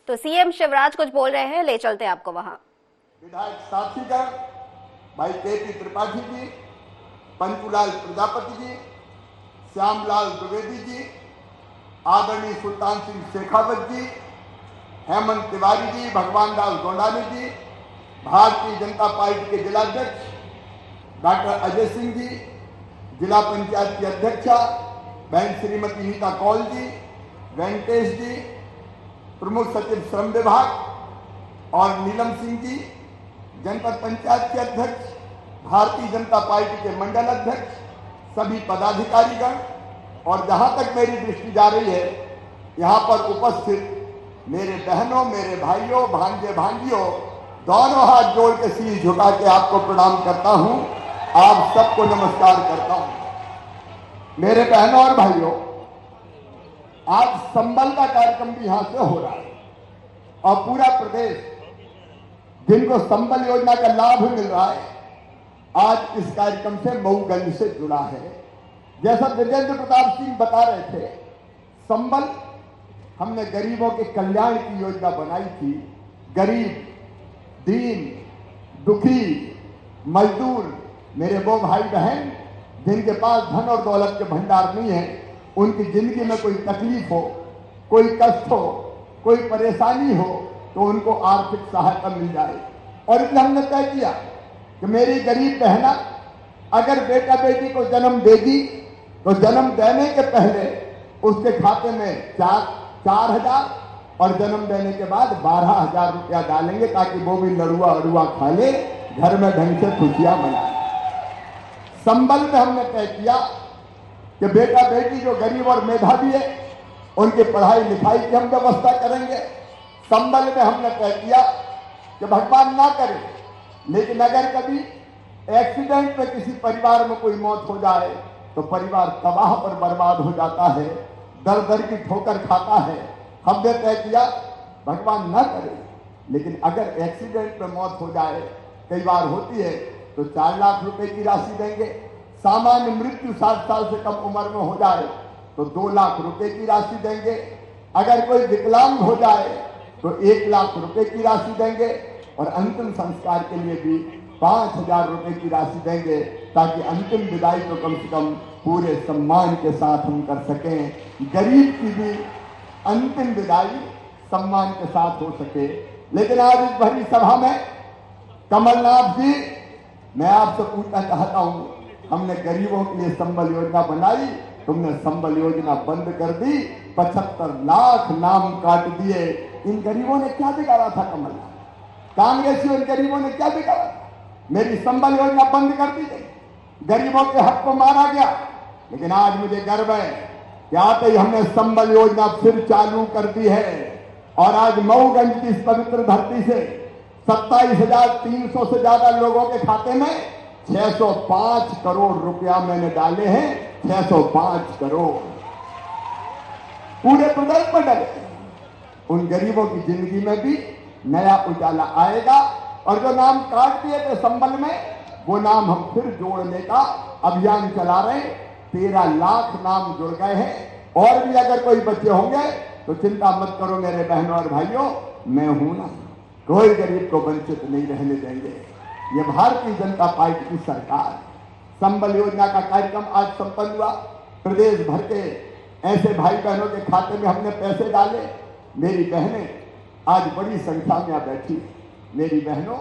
तो सीएम शिवराज कुछ बोल रहे हैं, ले चलते हैं आपको वहां। विधायक साथीगण भाई केपी त्रिपाठी जी, पंचूलाल प्रजापति जी, श्यामलाल द्विवेदी जी, आदरणीय सुल्तान सिंह शेखावत जी, हेमंत तिवारी जी, भगवान दास गोंडानी जी, भारतीय जनता पार्टी के जिलाध्यक्ष डॉक्टर अजय सिंह जी, जिला पंचायत की अध्यक्षा बहन श्रीमती नीता कौल जी, वेंकटेश जी, प्रमुख सचिव श्रम विभाग और नीलम सिंह जी, जनपद पंचायत के अध्यक्ष, भारतीय जनता पार्टी के मंडल अध्यक्ष, सभी पदाधिकारीगण और जहां तक मेरी दृष्टि जा रही है यहां पर उपस्थित मेरे बहनों, मेरे भाइयों, भांजे भांजियों, दोनों हाथ जोड़ के शीश झुका के आपको प्रणाम करता हूं। आप सबको नमस्कार करता हूं। मेरे बहनों और भाइयों, आज संबल का कार्यक्रम भी यहां से हो रहा है और पूरा प्रदेश जिनको संबल योजना का लाभ मिल रहा है आज इस कार्यक्रम से मऊगंज से जुड़ा है। जैसा विजेंद्र प्रताप सिंह बता रहे थे, संबल हमने गरीबों के कल्याण की योजना बनाई थी। गरीब, दीन, दुखी, मजदूर, मेरे वो भाई बहन जिनके पास धन और दौलत के भंडार नहीं है, उनकी जिंदगी में कोई तकलीफ हो, कोई कष्ट हो, कोई परेशानी हो तो उनको आर्थिक सहायता मिल जाए। और इसलिए हमने तय किया कि मेरी गरीब बहना अगर बेटा बेटी को जन्म देगी तो जन्म देने के पहले उसके खाते में 4,000 और जन्म देने के बाद 12,000 रुपया डालेंगे ताकि वो भी लड़ुआ अड़ुआ खा ले, घर में ढंग से खुशियां मनाए। संबल में हमने तय किया कि बेटा बेटी जो गरीब और मेधावी है उनकी पढ़ाई लिखाई की हम व्यवस्था करेंगे। संबल में हमने तय किया कि भगवान ना करे लेकिन अगर कभी एक्सीडेंट में किसी परिवार में कोई मौत हो जाए तो परिवार तबाह पर बर्बाद हो जाता है, दर दर की ठोकर खाता है। हमने तय किया भगवान ना करे लेकिन अगर एक्सीडेंट में मौत हो जाए, कई बार होती है, तो 4 लाख रुपए की राशि देंगे। सामान्य मृत्यु 60 साल से कम उम्र में हो जाए तो 2 लाख रुपए की राशि देंगे। अगर कोई विकलांग हो जाए तो 1 लाख रुपए की राशि देंगे और अंतिम संस्कार के लिए भी 5,000 रुपए की राशि देंगे ताकि अंतिम विदाई को कम से कम पूरे सम्मान के साथ हम कर सकें। गरीब की भी अंतिम विदाई सम्मान के साथ हो सके। लेकिन आज इस भरी सभा में कमलनाथ जी, मैं आपसे पूछना चाहता हूं, हमने गरीबों के लिए संबल योजना बनाई, तुमने संबल योजना बंद कर दी, 75 लाख नाम काट दिए। इन गरीबों ने क्या बिगाड़ा था कमलनाथ? कांग्रेसियों इन गरीबों ने क्या बिगाड़ा था? मेरी संबल योजना बंद कर दी गई, गरीबों के हक को मारा गया। लेकिन आज मुझे गर्व है कि आते ही हमने संबल योजना फिर चालू कर दी है और आज मऊगंज की इस पवित्र धरती से 27,300 से ज्यादा लोगों के खाते में 605 करोड़ रुपया मैंने डाले हैं। 605 करोड़ पूरे प्रदेश में डले। उन गरीबों की जिंदगी में भी नया उजाला आएगा और जो नाम काट दिए थे संबल में, वो नाम हम फिर जोड़ने का अभियान चला रहे हैं। 13 लाख नाम जुड़ गए हैं और भी अगर कोई बच्चे होंगे तो चिंता मत करो मेरे बहनों और भाइयों, मैं हूं ना, कोई गरीब को वंचित नहीं रहने देंगे। ये भारतीय जनता पार्टी की सरकार। संबल योजना का कार्यक्रम आज संपन्न हुआ। प्रदेश भर के ऐसे भाई बहनों के खाते में हमने पैसे डाले। मेरी बहनें आज बड़ी संख्या में बैठी। मेरी बहनों,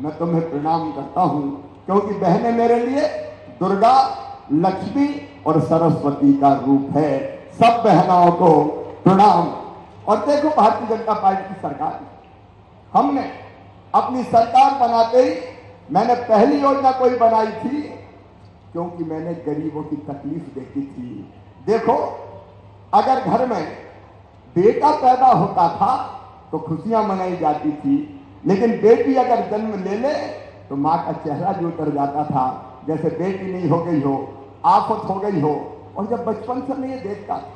मैं तुम्हें प्रणाम करता हूं क्योंकि बहनें मेरे लिए दुर्गा, लक्ष्मी और सरस्वती का रूप है। सब बहनों को प्रणाम। और देखो भारतीय जनता पार्टी की सरकार, हमने अपनी सरकार बनाते ही मैंने पहली योजना कोई बनाई थी क्योंकि मैंने गरीबों की तकलीफ देखी थी। देखो, अगर घर में बेटा पैदा होता था तो खुशियां मनाई जाती थी, लेकिन बेटी अगर जन्म ले ले तो मां का चेहरा जो उतर जाता था, जैसे बेटी नहीं हो गई हो, आफत हो गई हो। और जब बचपन से मैं ये देखता था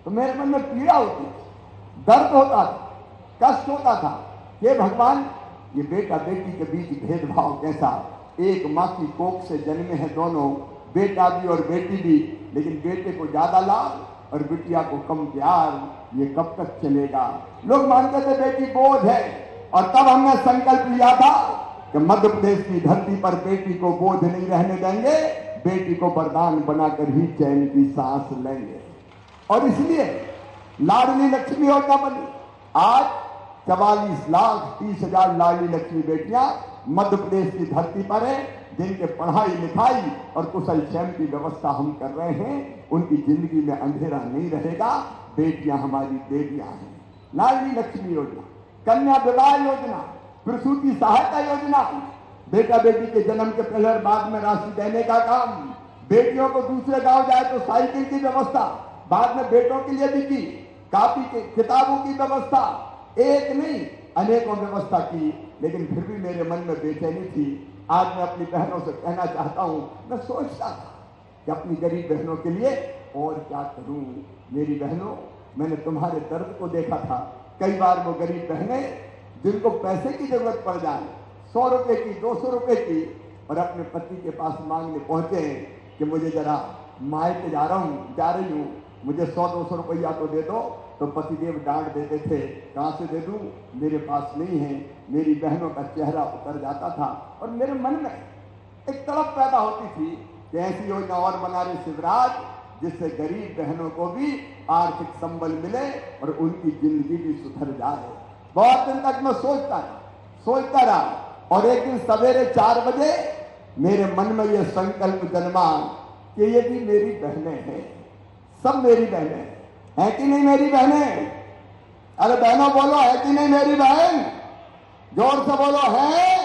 तो मेरे मन में पीड़ा होती, दर्द होता था, कष्ट होता था। ये भगवान, ये बेटा बेटी के बीच भेदभाव कैसा? एक मां की कोख से जन्मे हैं दोनों, बेटा भी और बेटी भी, लेकिन बेटे को ज्यादा लाभ और बिटिया को कम प्यार, ये कब तक चलेगा। लोग मानते थे बेटी बोझ है, और तब हमने संकल्प लिया था कि मध्य प्रदेश की धरती पर बेटी को बोझ नहीं रहने देंगे, बेटी को वरदान बनाकर ही चैन की सांस लेंगे। और इसलिए लाडली लक्ष्मी योजना बनी। आज 44,30,000 लाडली लक्ष्मी बेटियां मध्य प्रदेश की धरती पर है, जिनके पढ़ाई लिखाई और कुशल क्षेम की व्यवस्था हम कर रहे हैं। उनकी जिंदगी में अंधेरा नहीं रहेगा। बेटियां हमारी बेटियां हैं। लाडली लक्ष्मी योजना, कन्या विवाह योजना, प्रसूति सहायता योजना, बेटा बेटी के जन्म के पहले और बाद में राशि देने का काम, बेटियों को दूसरे गांव जाए तो साइकिल की व्यवस्था, बाद में बेटों के लिए भी की, कापी के किताबों की व्यवस्था, एक नहीं अनेकों व्यवस्था की। लेकिन फिर भी मेरे मन में बेचैनी थी। आज मैं अपनी बहनों से कहना चाहता हूं, मैं सोचता था कि अपनी गरीब बहनों के लिए और क्या करूं। मेरी बहनों, मैंने तुम्हारे दर्द को देखा था। कई बार वो गरीब बहनें जिनको पैसे की जरूरत पड़ जाए, 100 रुपए की, 200 रुपए की, और अपने पति के पास मांगने पहुंचे कि मुझे जरा मायके जा रही हूं, मुझे 100-200 रुपया तो दे दो। तो पतिदेव डांट देते थे, कहां से दे दूं, मेरे पास नहीं है। मेरी बहनों का चेहरा उतर जाता था और मेरे मन में एक तड़प पैदा होती थी कि ऐसी योजना और बना रहे शिवराज, जिससे गरीब बहनों को भी आर्थिक संबल मिले और उनकी जिंदगी भी सुधर जाए। बहुत दिन तक मैं सोचता रहा, और एक दिन सवेरे 4 बजे मेरे मन में यह संकल्प जन्मा कि ये भी मेरी बहनें हैं, सब मेरी बहनें हैं कि नहीं मेरी बहनें? अरे बहनों बोलो, है कि नहीं मेरी बहन? जोर से बोलो, है।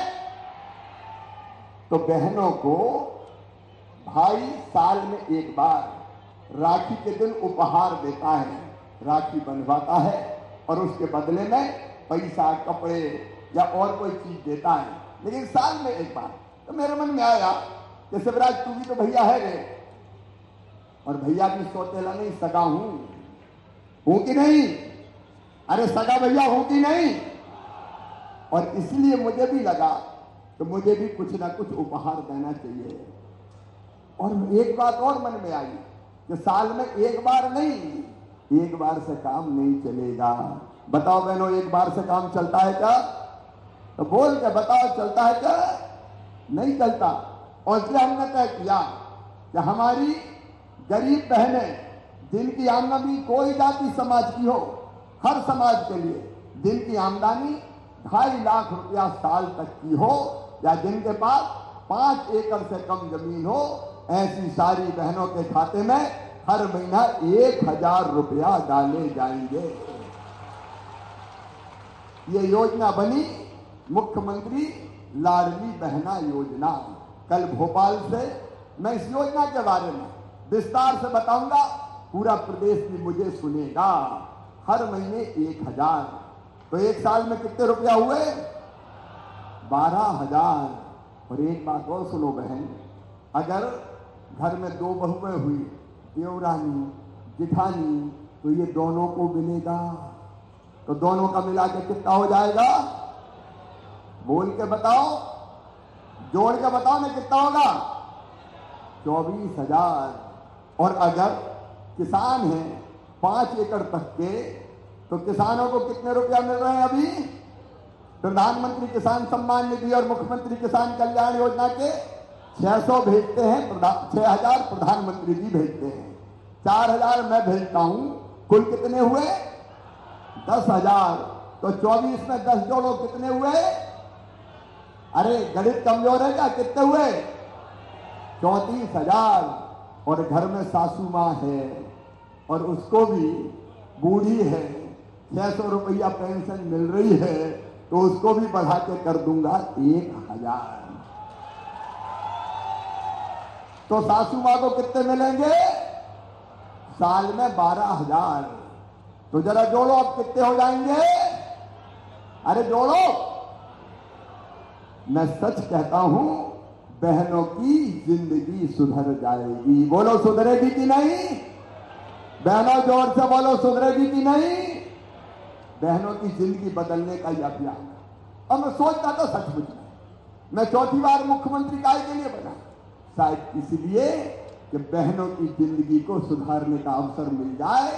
तो बहनों को भाई साल में एक बार राखी के दिन उपहार देता है, राखी बंधवाता है, और उसके बदले में पैसा, कपड़े या और कोई चीज देता है, लेकिन साल में एक बार। तो मेरे मन में आया कि शिवराज, तू भी तो भैया है रे, और भैया भी सौतेला नहीं, सगा हूं कि नहीं? अरे सगा भैया हूं कि नहीं? और इसलिए मुझे भी लगा तो मुझे भी कुछ ना कुछ उपहार देना चाहिए। और एक बात और मन में आई कि साल में एक बार नहीं, एक बार से काम नहीं चलेगा। बताओ बहनों, एक बार से काम चलता है क्या? तो बोल के बताओ, चलता है क्या? नहीं चलता। और इसलिए हमने तय किया कि हमारी गरीब बहनें, जिनकी आमदनी कोई जाति समाज की हो, हर समाज के लिए जिनकी आमदनी 2.5 लाख रुपया साल तक की हो, या जिनके पास 5 एकड़ से कम जमीन हो, ऐसी सारी बहनों के खाते में हर महीना 1,000 रुपया डाले जाएंगे। ये योजना बनी मुख्यमंत्री लाडली बहना योजना। कल भोपाल से मैं इस योजना के बारे में विस्तार से बताऊंगा, पूरा प्रदेश भी मुझे सुनेगा। हर महीने 1,000, तो एक साल में कितने रुपया हुए? 12,000। और एक बात और सुनो बहन, अगर घर में 2 बहुएं हुई, देवरानी, जिठानी, तो ये दोनों को मिलेगा। तो दोनों का मिला के कितना हो जाएगा? बोल के बताओ, जोड़ के बताओ ना, कितना होगा? 24,000। और अगर किसान हैं 5 एकड़ तक के, तो किसानों को कितने रुपया मिल रहे हैं अभी? प्रधानमंत्री किसान सम्मान निधि और मुख्यमंत्री किसान कल्याण योजना के 600 भेजते हैं, 6,000 प्रधानमंत्री जी भेजते हैं, 4,000 मैं भेजता हूं। कुल कितने हुए? 10,000। तो 24 में 10 जोड़ो, कितने हुए? अरे गणित कमजोर है क्या? कितने हुए? 34,000। और घर में सासू मां है और उसको भी बूढ़ी है, 600 रुपया पेंशन मिल रही है, तो उसको भी बढ़ा के कर दूंगा 1,000। तो सासू मां को कितने मिलेंगे? साल में 12,000। तो जरा जोड़ो, अब कितने हो जाएंगे? अरे जोड़ो। मैं सच कहता हूं, बहनों की जिंदगी सुधर जाएगी। बोलो, सुधरेगी कि नहीं? बहनों जोर से बोलो, सुधरेगी कि नहीं? बहनों की जिंदगी बदलने का यह अभियान है। और मैं सोचता था सचमुच में, मैं 4थी बार मुख्यमंत्री काय के लिए बना? शायद इसलिए कि बहनों की जिंदगी को सुधारने का अवसर मिल जाए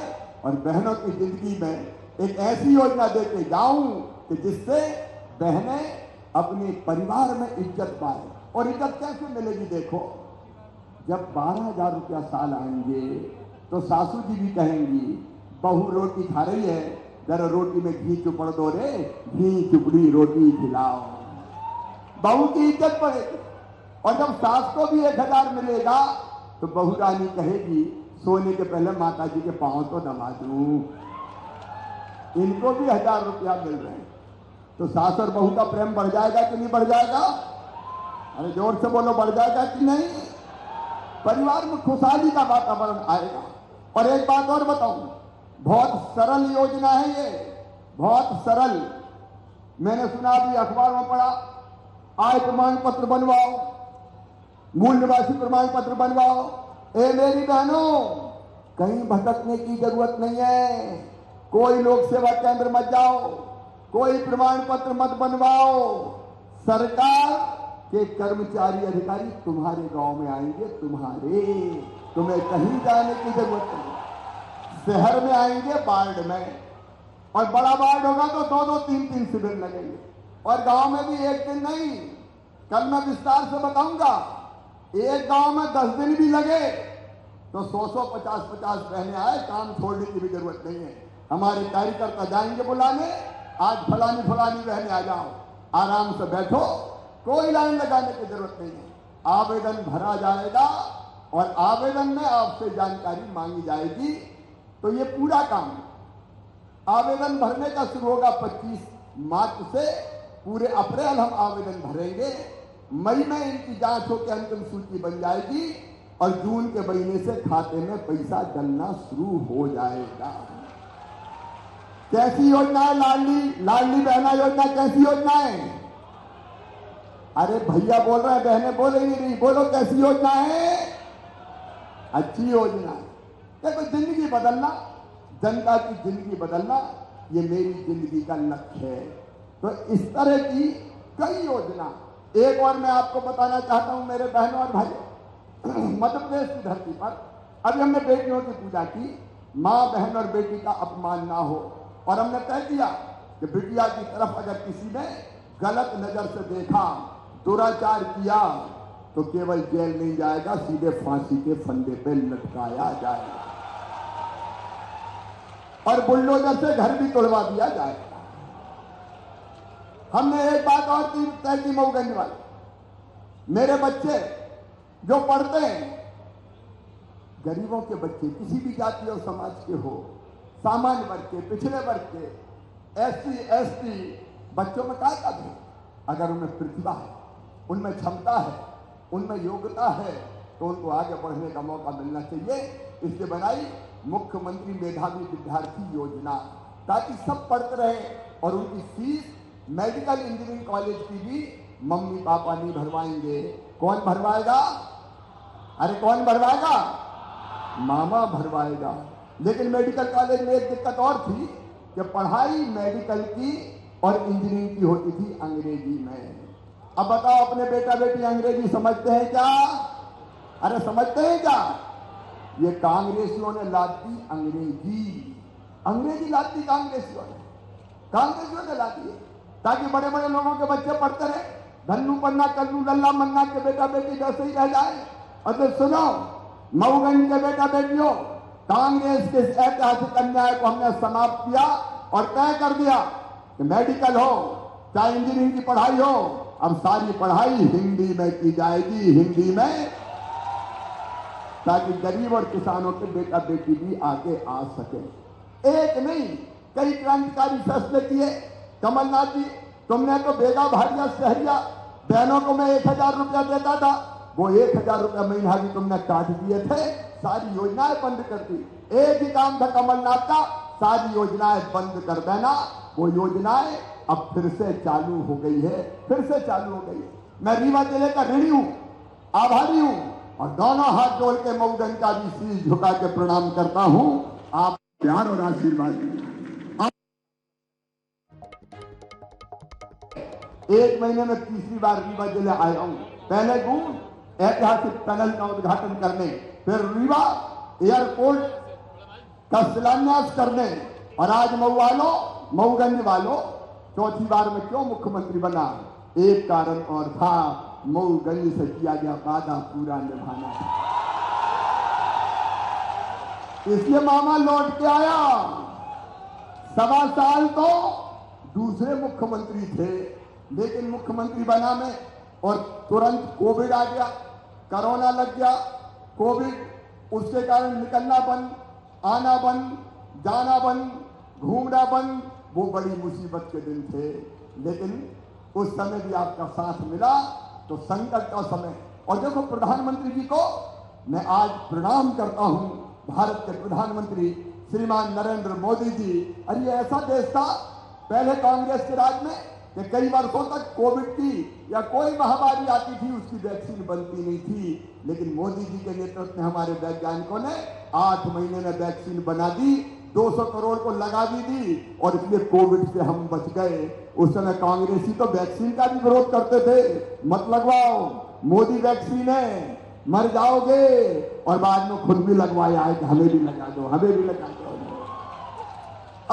और बहनों की जिंदगी में एक ऐसी योजना देके जाऊं कि जिससे बहनें अपने परिवार में इज्जत पाए। और इज्जत कैसे मिलेगी? देखो, जब 12,000 रुपया साल आएंगे तो सासू जी भी कहेंगी बहू रोटी खा रही है, जरा रोटी में घी चुपड़ दो रे, घी चुपड़ी रोटी खिलाओ। बहू की इज्जत बढ़ेगी। और जब सास को भी 1,000 मिलेगा तो बहू रानी कहेगी सोने के पहले माता जी के पांव तो दबा दूं, इनको भी 1,000 रुपया मिल रहे हैं। तो सास और बहू का प्रेम बढ़ जाएगा कि नहीं बढ़ जाएगा? अरे जोर से बोलो, बढ़ जाएगा कि नहीं? परिवार में खुशहाली का वातावरण आएगा। और एक बात और बताऊं, बहुत सरल योजना है ये, बहुत सरल। मैंने सुना, अभी अखबार में पढ़ा, आय प्रमाण पत्र बनवाओ, मूल निवासी प्रमाण पत्र बनवाओ। ए मेरी बहनों, कहीं भटकने की जरूरत नहीं है। कोई लोक सेवा केंद्र मत जाओ, कोई प्रमाण पत्र मत बनवाओ। सरकार के कर्मचारी अधिकारी तुम्हारे गांव में आएंगे, तुम्हें कहीं जाने की जरूरत नहीं। शहर में आएंगे, वार्ड में, और बड़ा वार्ड होगा तो 2-2, 3-3 शिविर लगेंगे। और गांव में भी एक दिन नहीं, कल मैं विस्तार से बताऊंगा। एक गांव में 10 दिन भी लगे तो 100-100, 50-50 बहनें आए, काम छोड़ने की भी जरूरत नहीं है। हमारे कार्यकर्ता जाएंगे बुलाने, आज फलानी फलानी बहनें आ जाओ, आराम से बैठो, कोई लाइन लगाने की जरूरत नहीं है। आवेदन भरा जाएगा और आवेदन में आपसे जानकारी मांगी जाएगी। तो ये पूरा काम आवेदन भरने का शुरू होगा 25 मार्च से, पूरे अप्रैल हम आवेदन भरेंगे। मई में इनकी जांच होकर अंतिम सूची बन जाएगी और जून के महीने से खाते में पैसा डलना शुरू हो जाएगा। कैसी योजना है लाडली बहना योजना? कैसी योजना है? अरे भैया बोल रहे हैं, बहनें बोलेंगी नहीं। बोलो कैसी योजना है? अच्छी योजना है। देखो, जिंदगी बदलना, जनता की जिंदगी बदलना, ये मेरी जिंदगी का लक्ष्य है। तो इस तरह की कई योजना। एक और मैं आपको बताना चाहता हूं मेरे बहनों और भाइयों, मध्य प्रदेश की धरती पर अभी हमने बेटियों की पूजा की। मां, बहन और बेटी का अपमान ना हो। और हमने तय किया कि बिटिया की तरफ अगर किसी ने गलत नजर से देखा, दुराचार किया, तो केवल जेल नहीं जाएगा, सीधे फांसी के फंदे पे लटकाया जाएगा और बुलडोजर से घर भी तोड़वा दिया जाएगा। हमने एक बात और तय की मऊगंज वाले, मेरे बच्चे जो पढ़ते हैं, गरीबों के बच्चे, किसी भी जाति और समाज के हो, सामान्य वर्ग के, पिछड़े वर्ग के, SC, ST बच्चों में क्या कद है? अगर उनमें प्रतिभा है, उनमें क्षमता है, उनमें योग्यता है, तो उनको आगे बढ़ने का मौका मिलना चाहिए। इसलिए बनाई मुख्यमंत्री मेधावी विद्यार्थी योजना, ताकि सब पढ़ते रहे। और उनकी फीस मेडिकल इंजीनियरिंग कॉलेज की भी मम्मी पापा नहीं भरवाएंगे। कौन भरवाएगा? अरे कौन भरवाएगा? मामा भरवाएगा। लेकिन मेडिकल कॉलेज में एक दिक्कत और थी कि पढ़ाई मेडिकल की और इंजीनियरिंग की होती थी अंग्रेजी में। अब बताओ, अपने बेटा बेटी अंग्रेजी समझते हैं क्या? अरे समझते हैं क्या? ये कांग्रेसियों ने लाद दी अंग्रेजी लाद दी कांग्रेसियों ने ला दी, ताकि बड़े बड़े लोगों के बच्चे पढ़ते रहे। धन्नू पन्ना कल्लू लल्ला मन्ना के बेटा बेटी वैसे ही रह जाए। और तो सुनो, मऊगंज के बेटा बेटियों, कांग्रेस के ऐतिहासिक अन्याय को हमने समाप्त किया और तय कर दिया कि मेडिकल हो चाहे इंजीनियरिंग की पढ़ाई हो, अब सारी पढ़ाई हिंदी में की जाएगी, हिंदी में, ताकि गरीब और किसानों के बेटा बेटी भी आगे आ सके। एक नहीं, कई क्रांतिकारी फैसले किए। कमलनाथ जी, तुमने तो बेगा भारिया शहरिया बहनों को मैं 1,000 रुपया देता था, वो 1,000 रुपया महीना भी तुमने काट दिए थे, सारी योजनाएं बंद कर दी। एक ही काम था कमलनाथ का, सारी योजनाएं बंद कर देना। वो योजनाएं अब फिर से चालू हो गई है, मैं रीवा जिले का ऋणी हूं, आभारी हूं, और दोनों हाथ जोड़ के मऊगंज का भी शीश झुका के प्रणाम करता हूं। आप प्यार और आशीर्वाद दीजिए। एक महीने में तीसरी बार रीवा जिले आया हूं। पहले ऐतिहासिक टनल का उद्घाटन करने फिर रीवा एयरपोर्ट का शिलान्यास करने, और आज मऊ वालों, मऊगंज वालों, चौथी बार में क्यों मुख्यमंत्री बना? एक कारण और था, मऊगंज से किया गया वादा पूरा निभाना था, इसलिए मामा लौट के आया। 1.25 साल तो दूसरे मुख्यमंत्री थे, लेकिन मुख्यमंत्री बना मैं, और तुरंत कोविड आ गया, कोरोना लग गया, कोविड, उसके कारण निकलना बंद, आना बंद, जाना बंद, घूमना बंद, वो बड़ी मुसीबत के दिन थे। लेकिन उस समय भी आपका साथ मिला, तो संकट का समय। और देखो, प्रधानमंत्री जी को मैं आज प्रणाम करता हूं, भारत के प्रधानमंत्री श्रीमान नरेंद्र मोदी जी। अरे ये ऐसा देश था पहले कांग्रेस के राज में कि कई वर्षों तक कोविड की या कोई महामारी आती थी, उसकी वैक्सीन बनती नहीं थी, लेकिन मोदी जी के नेतृत्व में हमारे वैज्ञानिकों ने 8 महीने में वैक्सीन बना दी, 200 करोड़ को लगा भी दी, और इसलिए कोविड से हम बच गए। उस समय कांग्रेसी तो वैक्सीन का भी विरोध करते थे, मत लगवाओ, मोदी वैक्सीन है, मर जाओगे, और बाद में खुद भी लगवाया है कि हमें भी लगा दो, हमें भी लगा दो।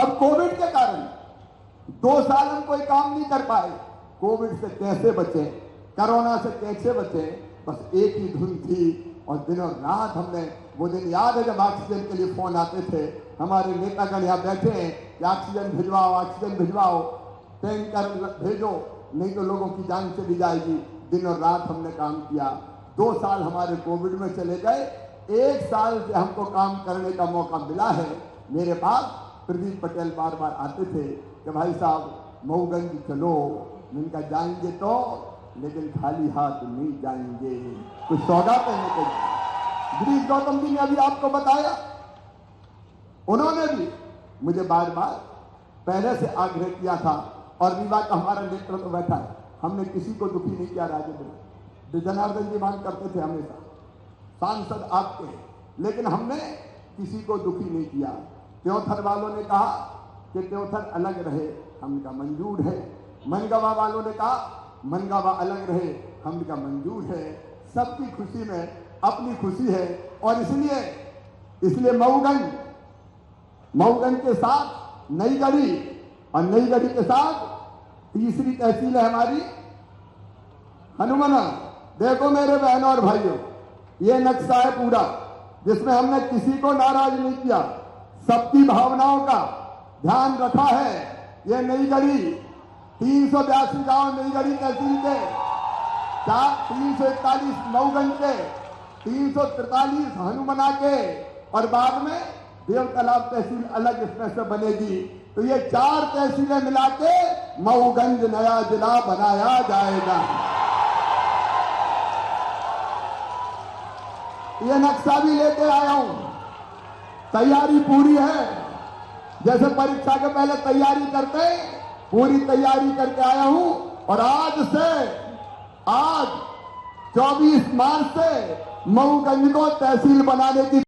अब कोविड के कारण 2 साल हम कोई काम नहीं कर पाए। कोविड से कैसे बचे, कोरोना से कैसे बचे, बस एक ही धुन थी, और दिनों रात हमने, वो दिन याद है जब ऑक्सीजन के लिए फोन आते थे, हमारे नेतागण यहाँ बैठे हैं कि ऑक्सीजन भिजवाओ, ऑक्सीजन भिजवाओ, टैंकर भेजो, नहीं तो लोगों की जान चली जाएगी। दिनों रात हमने काम किया। 2 साल हमारे कोविड में चले गए, 1 साल से हमको काम करने का मौका मिला है। मेरे पास प्रदीप पटेल बार बार आते थे कि भाई साहब मऊगंज चलो, इनका जाएंगे तो, लेकिन खाली हाथ नहीं जाएंगे, कुछ सौगात है लेके। गिरीश गौतम जी ने अभी आपको बताया, उन्होंने भी मुझे बार बार पहले से आग्रह किया था, और रीवा का हमारा नेतृत्व बैठा है, हमने किसी को दुखी नहीं किया। राजेंद्र जनार्दन जी मांग करते थे हमेशा, सांसद आपके, लेकिन हमने किसी को दुखी नहीं किया। त्योथर वालों ने कहा कि त्योथर अलग रहे, हमका मंजूर है। मनगवा वालों ने कहा मनगवा अलग रहे, हमका मंजूर है। सबकी खुशी में अपनी खुशी है, और इसलिए मऊगंज के साथ नई गढ़ी, और नई गढ़ी के साथ तीसरी तहसील है हमारी हनुमाना। देखो मेरे बहनों और भाइयों, ये नक्शा है पूरा, जिसमें हमने किसी को नाराज नहीं किया, सबकी भावनाओं का ध्यान रखा है। ये नई गढ़ी 382 गांव नई गढ़ी तहसील के, 341 मऊगंज के, 343 हनुमाना के, और बाद में देव तालाब तहसील अलग इसमें से बनेगी। तो ये 4 तहसीलें मिला के मऊगंज नया जिला बनाया जाएगा। ये नक्शा भी लेके आया हूं, तैयारी पूरी है। जैसे परीक्षा के पहले तैयारी करते, पूरी तैयारी करके आया हूं। और आज 24 मार्च से मऊगंज को तहसील बनाने की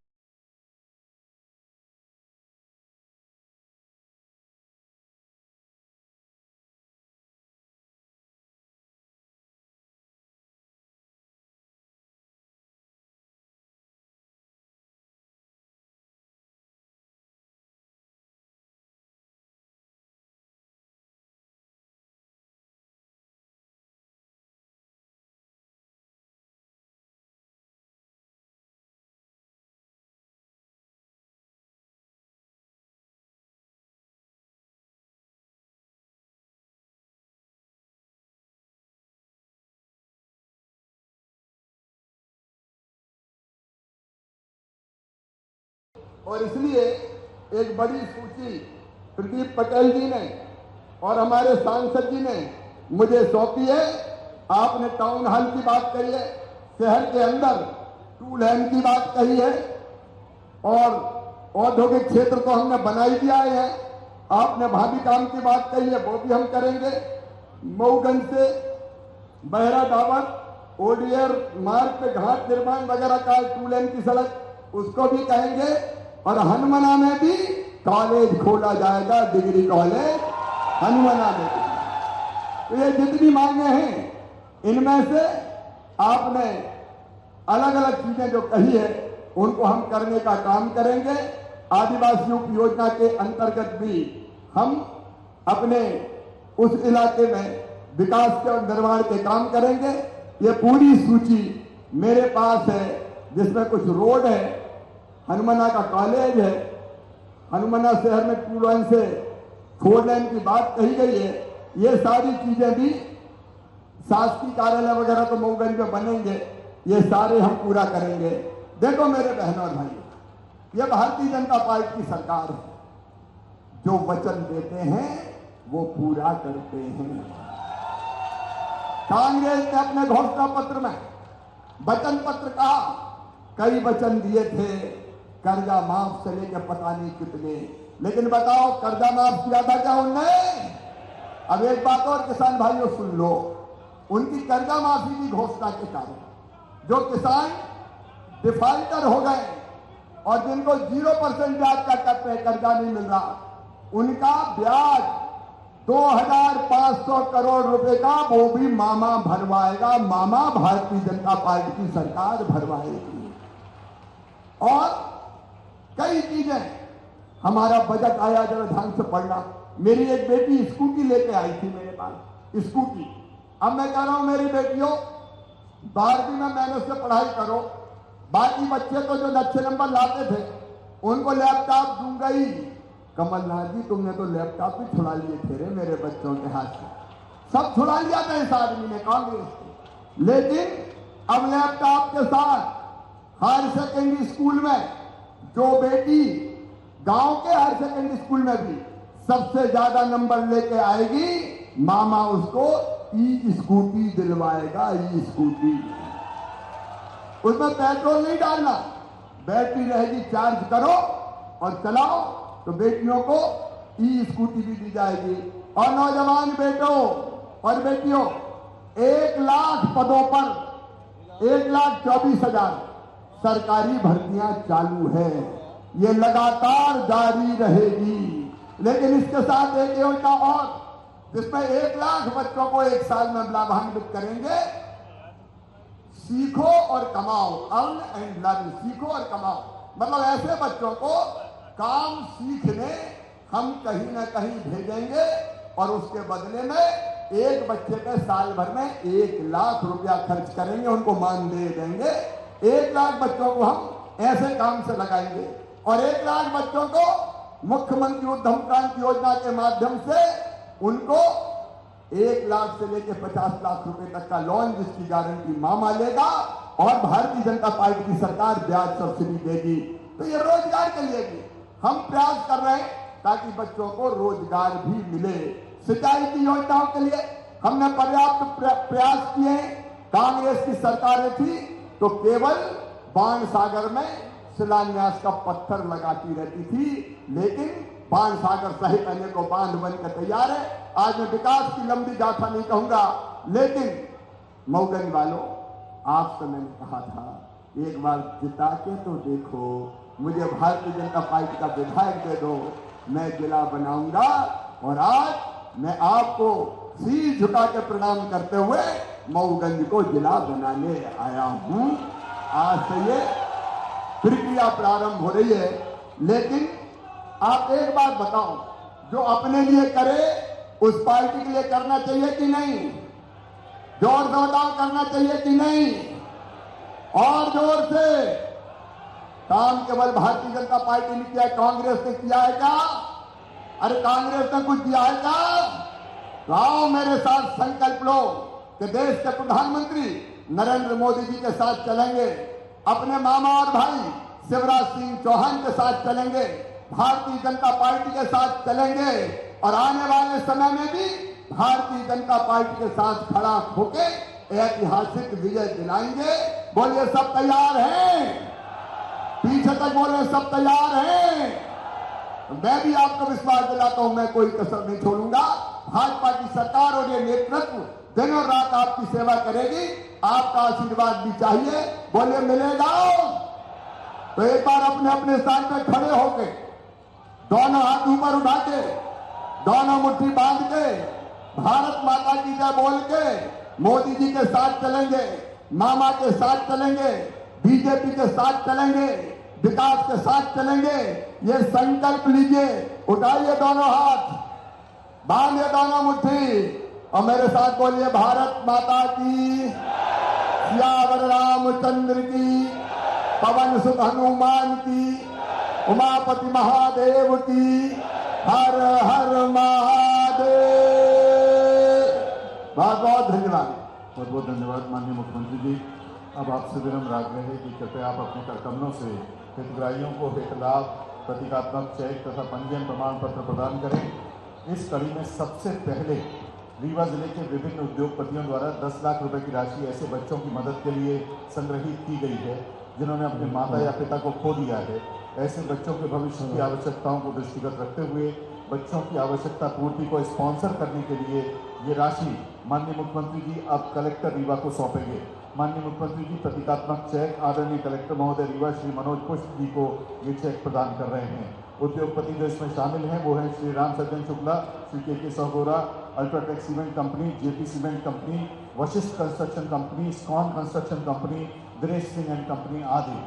और इसलिए एक बड़ी सूची प्रदीप पटेल जी ने और हमारे सांसद जी ने मुझे सौंपी है। आपने टाउन हॉल की बात कही है, शहर के अंदर 2 लेन की बात कही है, और औद्योगिक क्षेत्र तो हमने बना ही दिया है। आपने भावी काम की बात कही है, वो भी हम करेंगे। मऊगंज से बहरा डाबर ओडीआर मार्ग पे घाट निर्माण वगैरह का 2 लेन की सड़क, उसको भी कहेंगे। और हनुमाना में भी कॉलेज खोला जाएगा, डिग्री कॉलेज हनुमाना में। तो ये जितनी मांगे हैं, इनमें से आपने अलग अलग चीजें जो कही है, उनको हम करने का काम करेंगे। आदिवासी उपयोजना के अंतर्गत भी हम अपने उस इलाके में विकास के और निर्माण के काम करेंगे। ये पूरी सूची मेरे पास है, जिसमें कुछ रोड है, हनुमाना का कॉलेज है, हनुमाना शहर में 2 लाइन से 4 लाइन की बात कही गई है। ये सारी चीजें भी शासकीय कार्यालय वगैरह तो मऊगंज में बनेंगे, ये सारे हम पूरा करेंगे। देखो मेरे बहनों और भाइयों, ये भारतीय जनता पार्टी की सरकार है। जो वचन देते हैं वो पूरा करते हैं। कांग्रेस ने अपने घोषणा पत्र में वचन पत्र कहा, कई वचन दिए थे, कर्जा माफ से लेकर पता नहीं कितने, लेकिन बताओ कर्जा माफ किया था क्या उनने? अब एक बात और किसान भाइयों सुन लो, उनकी कर्जा माफी की घोषणा के कारण जो किसान डिफॉल्टर हो गए और जिनको 0% ब्याज का कर्जा नहीं मिल रहा, उनका ब्याज 2500 करोड़ रुपए का वो भी मामा भरवाएगा। मामा भारतीय जनता पार्टी की सरकार भरवाएगी। और कई चीजें, हमारा बजट आया, जरा ध्यान से पढ़ना। मेरी एक बेटी स्कूटी लेके आई थी मेरे पास, स्कूटी। अब मैं कह रहा हूं मेरी बेटियों, 12वीं में मेहनत से पढ़ाई करो, बाकी बच्चे तो जो अच्छे नंबर लाते थे उनको लैपटॉप दूंगा ही। कमलनाथ जी, तुमने तो लैपटॉप भी छुड़ा लिए थे रे मेरे बच्चों के हाथ से, सब छुड़ा लिया था इस आदमी ने, कांग्रेस ने। लेकिन अब लैपटॉप के साथ हायर सेकेंडरी स्कूल में जो बेटी गांव के हायर सेकेंडरी स्कूल में भी सबसे ज्यादा नंबर लेके आएगी, मामा उसको ई स्कूटी दिलवाएगा। ई स्कूटी, उसमें पेट्रोल नहीं डालना, बैटरी रहेगी, चार्ज करो और चलाओ, तो बेटियों को ई स्कूटी भी दी जाएगी। और नौजवान बेटों और बेटियों, 1 लाख पदों पर 1,24,000 सरकारी भर्तियां चालू है, ये लगातार जारी रहेगी। लेकिन इसके साथ एक योजना और, जिसमें 1 लाख बच्चों को 1 साल में लाभान्वित करेंगे। सीखो और कमाओ, अर्न एंड लर्न, सीखो और कमाओ। मतलब ऐसे बच्चों को काम सीखने हम कहीं ना कहीं भेजेंगे और उसके बदले में एक बच्चे पे साल भर में 1 लाख रुपया खर्च करेंगे, उनको मानदेय देंगे। 1 लाख बच्चों को हम ऐसे काम से लगाएंगे और 1 लाख बच्चों को मुख्यमंत्री उद्यम क्रांति योजना के माध्यम से उनको 1 लाख से लेकर 50 लाख रुपए तक का लोन, जिसकी गारंटी मामा लेगा और भारतीय जनता पार्टी की सरकार ब्याज सब्सिडी देगी। तो ये रोजगार के लिए भी हम प्रयास कर रहे हैं ताकि बच्चों को रोजगार भी मिले। सिंचाई की योजनाओं के लिए हमने पर्याप्त प्रयास किए। कांग्रेस की सरकारें थी तो केवल बाण सागर में शिलान्यास का पत्थर लगाती रहती थी, लेकिन बाण सागर सहित अन्य को बांध बनकर तैयार है। आज मैं विकास की लंबी गाथा नहीं कहूंगा, लेकिन मऊगंज वालों, आपसे मैंने कहा था एक बार जिता के तो देखो, मुझे भारतीय जनता पार्टी का विधायक दे दो, मैं जिला बनाऊंगा। और आज मैं आपको शीश झुका के प्रणाम करते हुए मऊगंज को जिला बनाने आया हूं। आज से ये प्रक्रिया प्रारंभ हो रही है। लेकिन आप एक बात बताओ, जो अपने लिए करे उस पार्टी के लिए करना चाहिए कि नहीं? जोर से बताओ, करना चाहिए कि नहीं? और जोर से। काम केवल भारतीय जनता पार्टी ने किया, कांग्रेस ने किया है क्या? अरे कांग्रेस ने कुछ दिया है क्या? तो आओ मेरे साथ संकल्प लो कि देश के प्रधानमंत्री नरेंद्र मोदी जी के साथ चलेंगे, अपने मामा और भाई शिवराज सिंह चौहान के साथ चलेंगे, भारतीय जनता पार्टी के साथ चलेंगे और आने वाले समय में भी भारतीय जनता पार्टी के साथ खड़ा होकर ऐतिहासिक विजय दिलाएंगे। बोलिए सब तैयार हैं? पीछे तक बोले सब तैयार हैं? मैं भी आपको विश्वास दिलाता हूं, मैं कोई कसर नहीं छोड़ूंगा। भाजपा की सरकार और ये नेतृत्व दिन और रात आपकी सेवा करेगी। आपका आशीर्वाद भी चाहिए। बोलिए मिलेगा? तो एक बार अपने अपने स्थान पे खड़े होके दोनों हाथ ऊपर उठा के, दोनों मुट्ठी बांध के, भारत माता की जय बोल के मोदी जी के साथ चलेंगे, मामा के साथ चलेंगे, बीजेपी के साथ चलेंगे, विकास के साथ चलेंगे, ये संकल्प लीजिए। उठाइए दोनों हाथ, बांधिए दोनों मुट्ठी और मेरे साथ बोलिए भारत माता की, सियावर रामचंद्र की, पवन सुत हनुमान की, उमापति महादेव की, हर हर महादेव। बहुत बहुत धन्यवाद। बहुत बहुत धन्यवाद माननीय मुख्यमंत्री जी। अब आपसे विनम्र आग्रह है कि कृपया आप अपने करतम्यों से हितग्राहियों को हित लाभ, प्रतीकात्मक चेक तथा पंजीयन प्रमाण पत्र प्रदान करें। इस कड़ी में सबसे पहले रीवा जिले के विभिन्न उद्योगपतियों द्वारा 10 लाख रुपए की राशि ऐसे बच्चों की मदद के लिए संग्रहित की गई है जिन्होंने अपने माता या पिता को खो दिया है। ऐसे बच्चों के भविष्य की आवश्यकताओं को दृष्टिगत रखते हुए बच्चों की आवश्यकता पूर्ति को स्पॉन्सर करने के लिए ये राशि माननीय मुख्यमंत्री जी अब कलेक्टर रीवा को सौंपेंगे। माननीय मुख्यमंत्री जी प्रतीकात्मक चेक आदरणीय कलेक्टर महोदय रीवा श्री मनोज पुष्प जी को ये चेक प्रदान कर रहे हैं। उद्योगपति जो इसमें शामिल हैं वो हैं श्री राम सज्जन Shukla, Shri K Sahgora, UltraTech cement company, JP cement company, Vashishtha construction company, स्कॉन construction company, Dinesh Singh and company आदि।